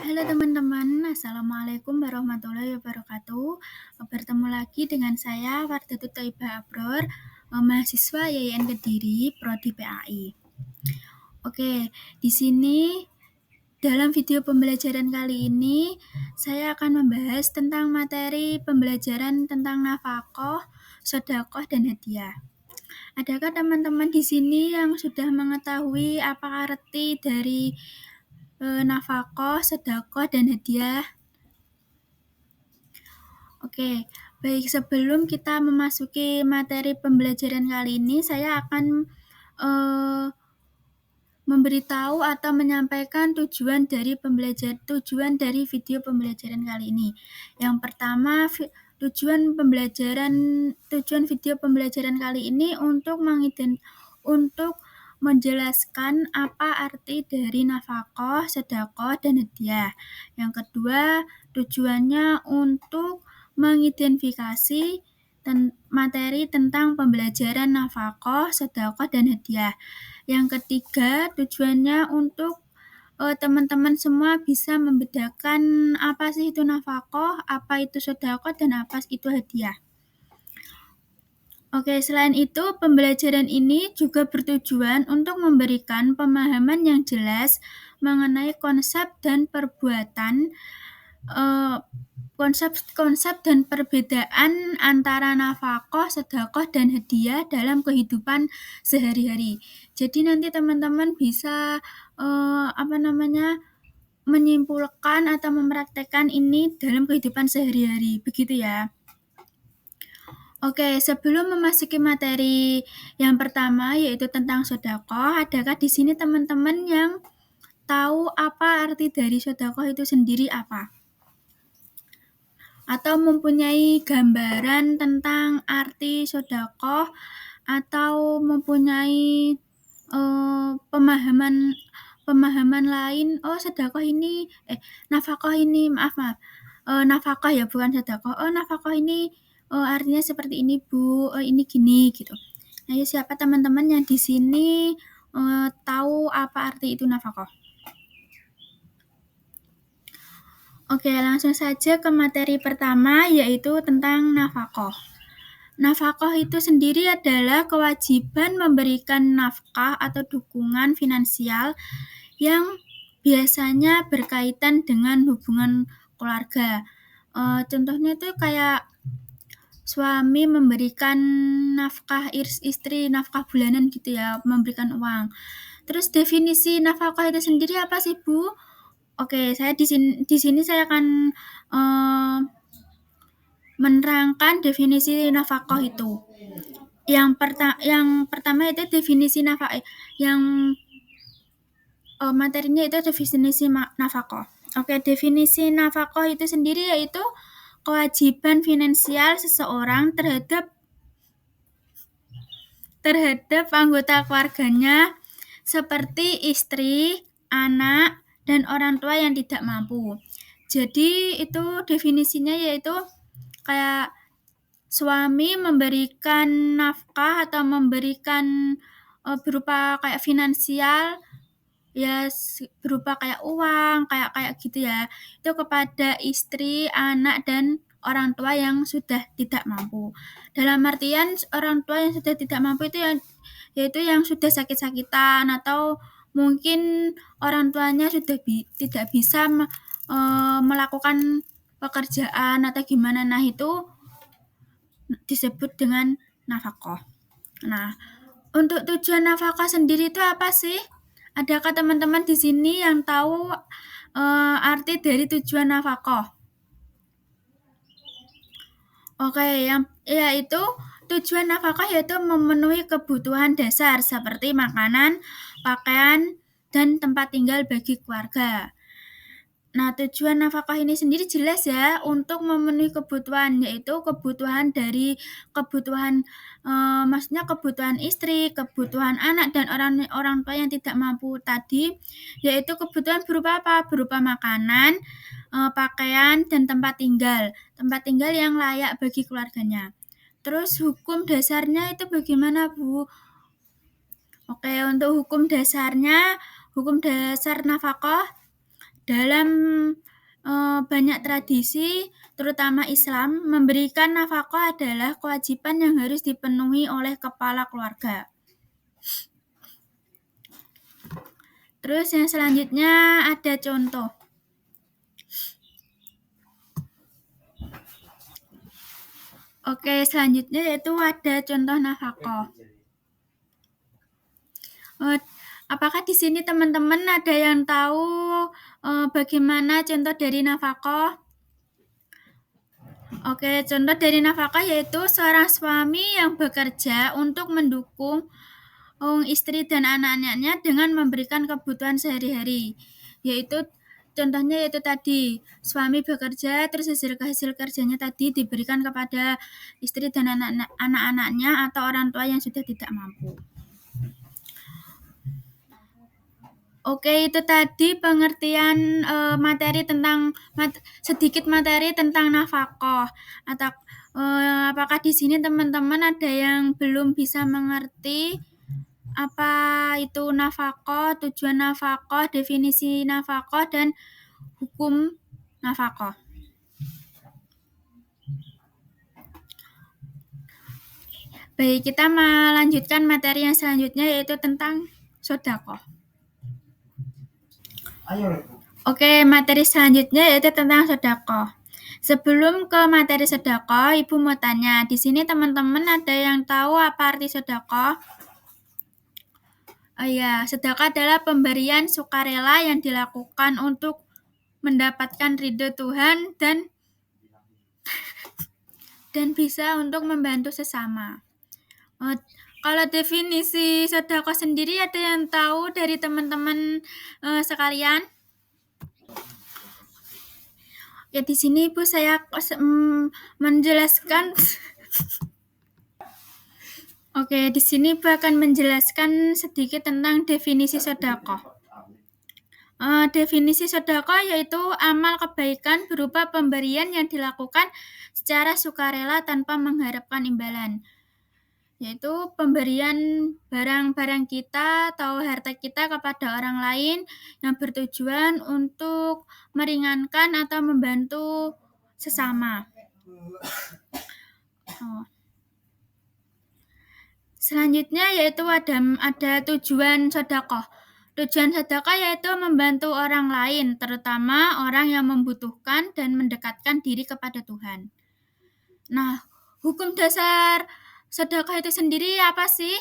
Halo teman-teman, Assalamualaikum warahmatullahi wabarakatuh. Bertemu lagi dengan saya Wardatul Thaibah Abror, mahasiswa YIN Kediri, Prodi PAI. Oke, di sini dalam video pembelajaran kali ini saya akan membahas tentang materi pembelajaran tentang nafaqah, sedekah, dan hadiah. Adakah teman-teman di sini yang sudah mengetahui apa arti dari nafaqah, sedekah, dan hadiah? Oke, baik, sebelum kita memasuki materi pembelajaran kali ini, saya akan memberitahu atau menyampaikan tujuan dari video pembelajaran kali ini. Yang pertama, tujuan video pembelajaran kali ini untuk menjelaskan apa arti dari nafaqah, sedekah, dan hadiah. Yang kedua, tujuannya untuk mengidentifikasi materi tentang pembelajaran nafaqah, sedekah, dan hadiah. Yang ketiga, tujuannya untuk teman-teman semua bisa membedakan apa sih itu nafaqah, apa itu sedekah, dan apa itu hadiah. Oke, selain itu, pembelajaran ini juga bertujuan untuk memberikan pemahaman yang jelas mengenai konsep dan perbedaan antara nafaqah, sedekah, dan hadiah dalam kehidupan sehari-hari. Jadi nanti teman-teman bisa menyimpulkan atau mempraktekkan ini dalam kehidupan sehari-hari, begitu ya. Oke, sebelum memasuki materi yang pertama yaitu tentang sedekah, adakah di sini teman-teman yang tahu apa arti dari sedekah itu sendiri apa? Atau mempunyai gambaran tentang arti sedekah atau mempunyai pemahaman lain, sedekah ini nafkah ini nafkah ya, bukan sedekah. Nafkah ini artinya seperti ini, Bu. Ini gini gitu. Ayo, siapa teman-teman yang di sini tahu apa arti itu nafkah? Oke, langsung saja ke materi pertama, yaitu tentang nafkah. Nafkah itu sendiri adalah kewajiban memberikan nafkah atau dukungan finansial yang biasanya berkaitan dengan hubungan keluarga. Contohnya itu kayak suami memberikan nafkah istri, nafkah bulanan gitu ya, memberikan uang. Terus definisi nafkah itu sendiri apa sih, Bu? Oke, saya di sini saya akan menerangkan definisi nafkah itu. Yang pertama itu definisi nafkah, materinya itu definisi nafkah. Oke, definisi nafkah itu sendiri yaitu kewajiban finansial seseorang terhadap anggota keluarganya seperti istri, anak, dan orang tua yang tidak mampu. Jadi itu definisinya yaitu kayak suami memberikan nafkah atau memberikan berupa kayak finansial, ya berupa kayak uang, kayak gitu ya, itu kepada istri, anak, dan orang tua yang sudah tidak mampu. Dalam artian orang tua yang sudah tidak mampu itu yaitu yang sudah sakit-sakitan atau mungkin orang tuanya sudah tidak bisa melakukan pekerjaan atau gimana. Nah, itu disebut dengan nafkah. Nah, untuk tujuan nafkah sendiri itu apa sih? Adakah teman-teman di sini yang tahu arti dari tujuan nafkah? Oke, yaitu tujuan nafkah yaitu memenuhi kebutuhan dasar seperti makanan, pakaian, dan tempat tinggal bagi keluarga. Nah, tujuan nafkah ini sendiri jelas ya, untuk memenuhi kebutuhan, yaitu maksudnya kebutuhan istri, kebutuhan anak, dan orang tua yang tidak mampu tadi, yaitu kebutuhan berupa apa? Berupa makanan, pakaian, dan tempat tinggal yang layak bagi keluarganya. Terus hukum dasarnya itu bagaimana, Bu? Oke, untuk hukum dasar nafkah Dalam banyak tradisi, terutama Islam, memberikan nafkah adalah kewajiban yang harus dipenuhi oleh kepala keluarga. Terus yang selanjutnya ada contoh. Oke, selanjutnya yaitu ada contoh nafkah. Apakah di sini teman-teman ada yang tahu bagaimana contoh dari nafkah? Oke, contoh dari nafkah yaitu seorang suami yang bekerja untuk mendukung istri dan anak-anaknya dengan memberikan kebutuhan sehari-hari. Yaitu contohnya yaitu tadi, suami bekerja terus hasil kerjanya tadi diberikan kepada istri dan anak-anaknya atau orang tua yang sudah tidak mampu. Oke, itu tadi pengertian sedikit materi tentang nafkah. Atau apakah di sini teman-teman ada yang belum bisa mengerti apa itu nafkah, tujuan nafkah, definisi nafkah, dan hukum nafkah? Baik, kita melanjutkan materi yang selanjutnya yaitu tentang sedekah. Oke, materi selanjutnya yaitu tentang sedekah. Sebelum ke materi sedekah, Ibu mau tanya, di sini teman-teman ada yang tahu apa arti sedekah? Oh iya, sedekah adalah pemberian sukarela yang dilakukan untuk mendapatkan ridho Tuhan dan bisa untuk membantu sesama. Kalau definisi sedekah sendiri ada yang tahu dari teman-teman sekalian? Ya, di sini Ibu saya menjelaskan. Oke, di sini Ibu akan menjelaskan sedikit tentang definisi sedekah. Definisi sedekah yaitu amal kebaikan berupa pemberian yang dilakukan secara sukarela tanpa mengharapkan imbalan. Yaitu pemberian barang-barang kita atau harta kita kepada orang lain yang bertujuan untuk meringankan atau membantu sesama. Selanjutnya yaitu ada tujuan sedekah. Tujuan sedekah yaitu membantu orang lain, terutama orang yang membutuhkan dan mendekatkan diri kepada Tuhan. Nah, hukum dasar sedekah itu sendiri apa sih?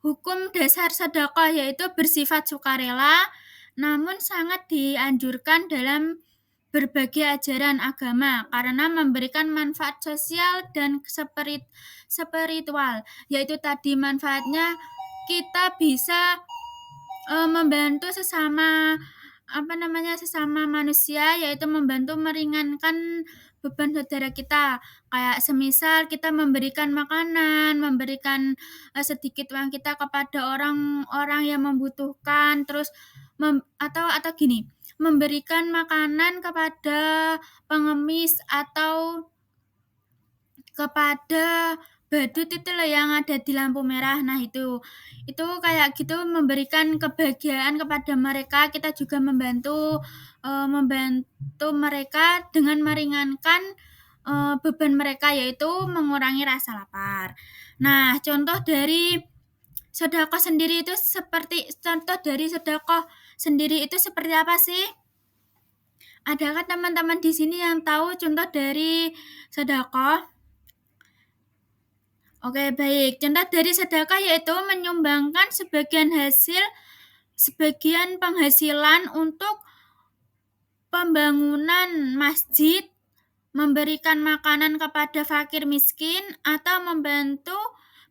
Hukum dasar sedekah yaitu bersifat sukarela, namun sangat dianjurkan dalam berbagai ajaran agama karena memberikan manfaat sosial dan spiritual. Yaitu tadi manfaatnya kita bisa membantu sesama manusia, yaitu membantu meringankan beban saudara kita. Kayak semisal kita memberikan makanan, memberikan sedikit uang kita kepada orang-orang yang membutuhkan, terus atau gini, memberikan makanan kepada pengemis atau kepada badut itu loh yang ada di lampu merah. Nah, itu kayak gitu memberikan kebahagiaan kepada mereka. Kita juga membantu mereka dengan meringankan beban mereka, yaitu mengurangi rasa lapar. Nah, contoh dari sedekah sendiri itu seperti apa sih? Adakah teman-teman di sini yang tahu contoh dari sedekah? Oke, baik. Contoh dari sedekah yaitu menyumbangkan sebagian penghasilan untuk pembangunan masjid, memberikan makanan kepada fakir miskin, atau membantu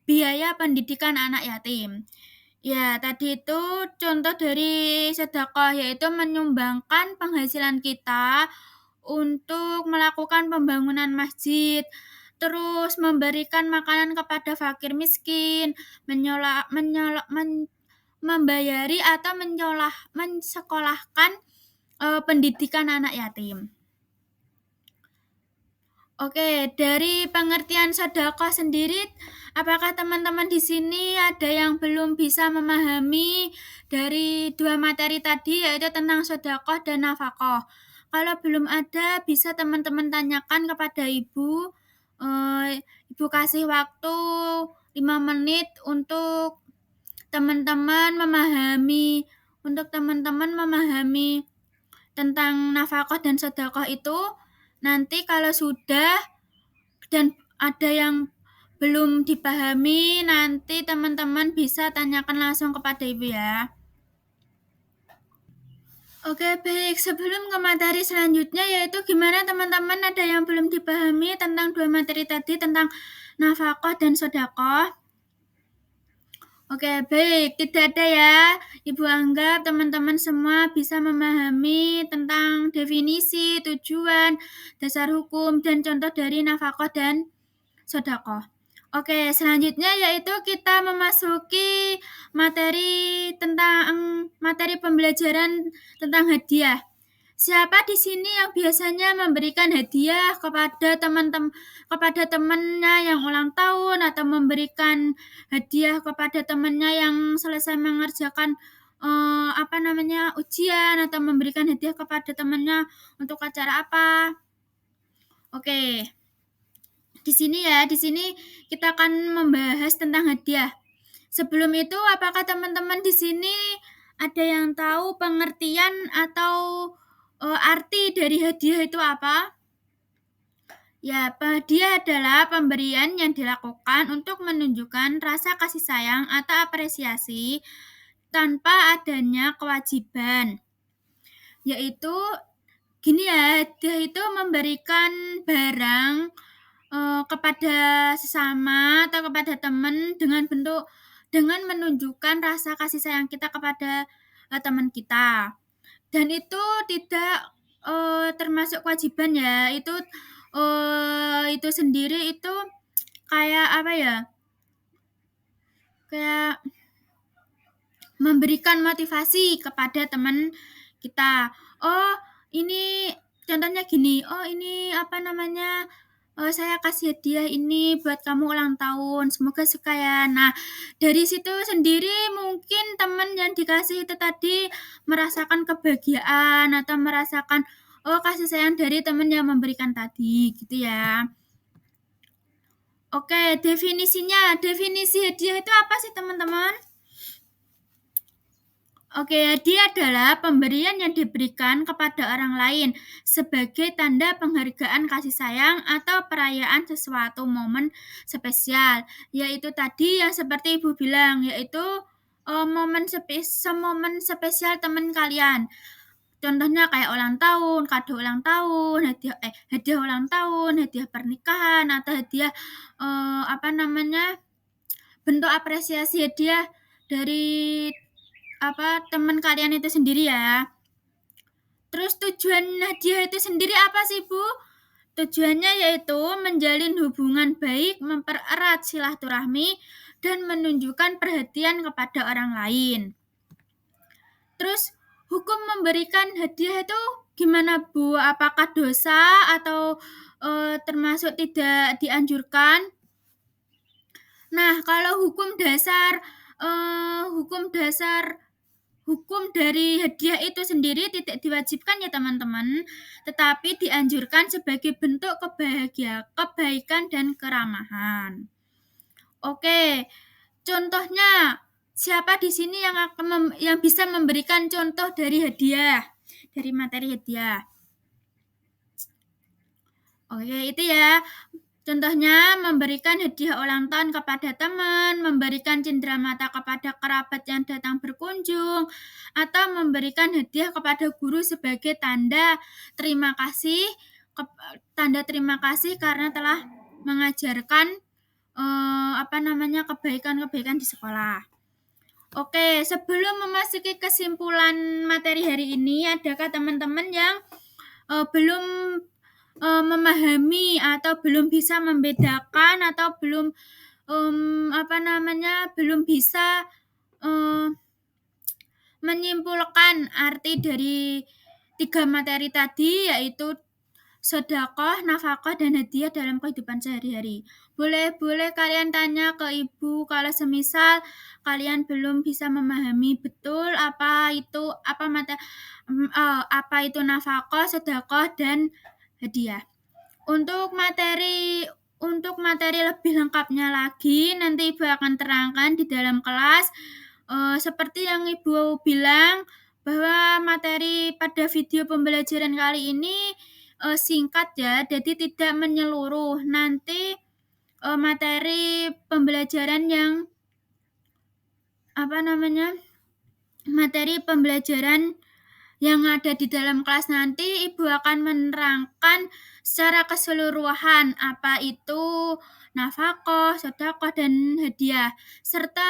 biaya pendidikan anak yatim. Ya, tadi itu contoh dari sedekah yaitu menyumbangkan penghasilan kita untuk melakukan pembangunan masjid, terus memberikan makanan kepada fakir miskin, membayari atau mensekolahkan pendidikan anak yatim. Oke, dari pengertian sedekah sendiri, apakah teman-teman di sini ada yang belum bisa memahami dari dua materi tadi, yaitu tentang sedekah dan nafkah? Kalau belum ada, bisa teman-teman tanyakan kepada ibu. Ibu kasih waktu 5 menit untuk teman-teman memahami tentang nafkah dan sedekah itu. Nanti kalau sudah dan ada yang belum dipahami, nanti teman-teman bisa tanyakan langsung kepada ibu ya. Oke, baik. Sebelum ke materi selanjutnya, yaitu gimana teman-teman ada yang belum dipahami tentang dua materi tadi, tentang nafkah dan sedekah? Oke, baik. Tidak ada ya. Ibu anggap teman-teman semua bisa memahami tentang definisi, tujuan, dasar hukum, dan contoh dari nafkah dan sedekah. Oke, selanjutnya yaitu kita memasuki materi pembelajaran tentang hadiah. Siapa di sini yang biasanya memberikan hadiah kepada temannya yang ulang tahun, atau memberikan hadiah kepada temannya yang selesai mengerjakan ujian, atau memberikan hadiah kepada temannya untuk acara apa? Oke. Di sini kita akan membahas tentang hadiah. Sebelum itu, apakah teman-teman di sini ada yang tahu pengertian atau arti dari hadiah itu apa? Ya, hadiah adalah pemberian yang dilakukan untuk menunjukkan rasa kasih sayang atau apresiasi tanpa adanya kewajiban. Yaitu gini ya, hadiah itu memberikan barang kepada sesama atau kepada teman dengan menunjukkan rasa kasih sayang kita kepada teman kita. Dan itu tidak termasuk kewajiban ya. Itu sendiri itu kayak apa ya? Kayak memberikan motivasi kepada teman kita. Oh, ini contohnya gini. Oh, ini saya kasih hadiah ini buat kamu ulang tahun. Semoga suka ya. Nah, dari situ sendiri mungkin teman yang dikasih itu tadi merasakan kebahagiaan atau merasakan kasih sayang dari teman yang memberikan tadi, gitu ya. Oke, definisinya. Definisi hadiah itu apa sih, teman-teman? Oke, hadiah adalah pemberian yang diberikan kepada orang lain sebagai tanda penghargaan kasih sayang atau perayaan sesuatu momen spesial. Yaitu tadi yang seperti Ibu bilang, yaitu momen spesial teman kalian. Contohnya kayak ulang tahun, kado ulang tahun, hadiah ulang tahun, hadiah pernikahan, atau hadiah bentuk apresiasi hadiah dari teman kalian itu sendiri ya. Terus tujuan hadiah itu sendiri apa sih, Bu? Tujuannya yaitu menjalin hubungan baik, mempererat silaturahmi, dan menunjukkan perhatian kepada orang lain. Terus hukum memberikan hadiah itu gimana, Bu? Apakah dosa atau termasuk tidak dianjurkan? Nah, kalau hukum dari hadiah itu sendiri tidak diwajibkan ya teman-teman, tetapi dianjurkan sebagai bentuk kebaikan dan keramahan. Oke, contohnya siapa di sini yang bisa memberikan contoh dari hadiah, dari materi hadiah? Oke, itu ya. Contohnya memberikan hadiah ulang tahun kepada teman, memberikan cenderamata kepada kerabat yang datang berkunjung, atau memberikan hadiah kepada guru sebagai tanda terima kasih karena telah mengajarkan kebaikan-kebaikan di sekolah. Oke, sebelum memasuki kesimpulan materi hari ini, adakah teman-teman yang belum memahami atau belum bisa membedakan atau belum bisa menyimpulkan arti dari 3 materi tadi, yaitu sedekah, nafkah, dan hadiah dalam kehidupan sehari-hari. Boleh kalian tanya ke ibu kalau semisal kalian belum bisa memahami betul apa itu nafkah, sedekah, dan hadiah. Untuk materi lebih lengkapnya lagi nanti Ibu akan terangkan di dalam kelas. Seperti yang Ibu bilang bahwa materi pada video pembelajaran kali ini singkat ya, jadi tidak menyeluruh. Nanti materi pembelajaran yang ada di dalam kelas nanti Ibu akan menerangkan secara keseluruhan apa itu nafkah, sedekah, dan hadiah, serta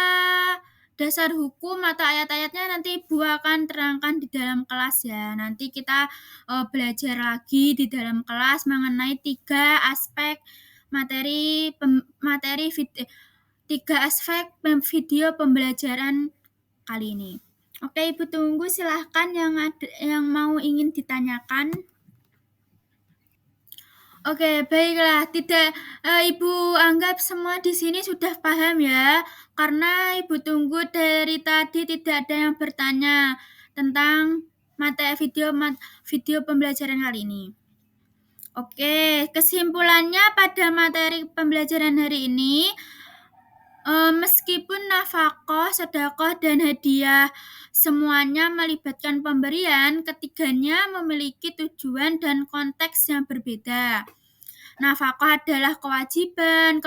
dasar hukum atau ayat-ayatnya nanti Ibu akan terangkan di dalam kelas ya. Nanti kita belajar lagi di dalam kelas mengenai tiga aspek video pembelajaran kali ini. Oke, Ibu tunggu, silahkan yang mau ingin ditanyakan. Oke, baiklah. Ibu anggap semua di sini sudah paham ya, karena Ibu tunggu dari tadi tidak ada yang bertanya tentang materi video pembelajaran kali ini. Oke, kesimpulannya pada materi pembelajaran hari ini, meskipun nafkah, sedekah, dan hadiah semuanya melibatkan pemberian, ketiganya memiliki tujuan dan konteks yang berbeda. Nafkah adalah kewajiban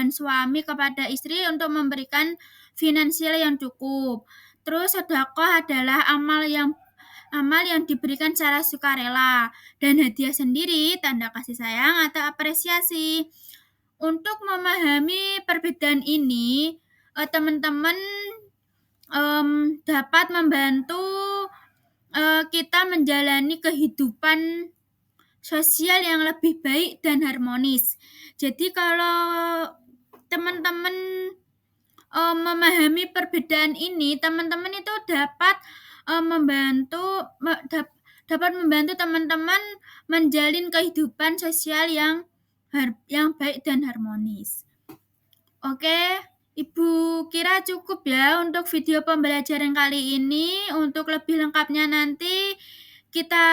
suami kepada istri untuk memberikan finansial yang cukup. Terus sedekah adalah amal yang diberikan secara sukarela, dan hadiah sendiri tanda kasih sayang atau apresiasi. Untuk memahami perbedaan ini, teman-teman dapat membantu kita menjalani kehidupan sosial yang lebih baik dan harmonis. Jadi kalau teman-teman memahami perbedaan ini, teman-teman itu dapat membantu teman-teman menjalin kehidupan sosial yang baik dan harmonis. Oke, Ibu kira cukup ya untuk video pembelajaran kali ini. Untuk lebih lengkapnya nanti kita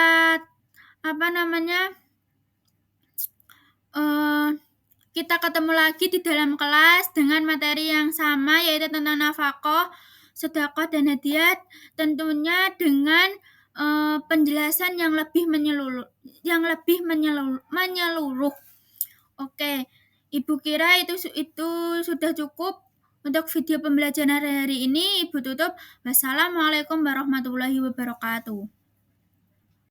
kita ketemu lagi di dalam kelas dengan materi yang sama, yaitu tentang nafkah, sedekah, dan hadiah, tentunya dengan penjelasan yang lebih menyeluruh. Oke, Ibu kira itu sudah cukup untuk video pembelajaran hari ini. Ibu tutup. Wassalamualaikum warahmatullahi wabarakatuh.